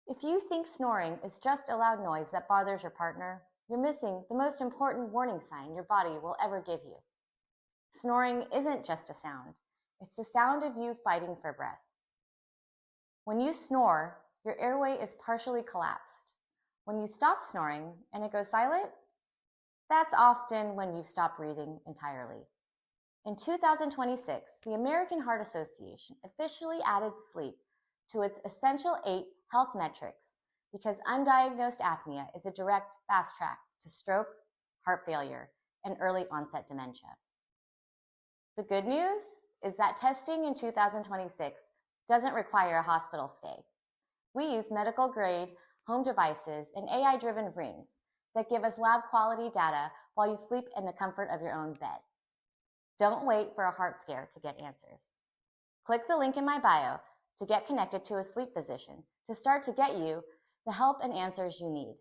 If you think snoring is just a loud noise that bothers your partner, you're missing the most important warning sign your body will ever give you. Snoring isn't just a sound. It's the sound of you fighting for breath. When you snore, your airway is partially collapsed. When you stop snoring and it goes silent, that's often when you've stopped breathing entirely. In 2026, the American Heart Association officially added sleep to its Essential 8 health metrics because undiagnosed apnea is a direct fast track to stroke, heart failure, and early onset dementia. The good news is that testing in 2026 doesn't require a hospital stay. We use medical-grade home devices and AI-driven rings that give us lab-quality data while you sleep in the comfort of your own bed. Don't wait for a heart scare to get answers. Click the link in my bio to get connected to a sleep physician to start to get you the help and answers you need.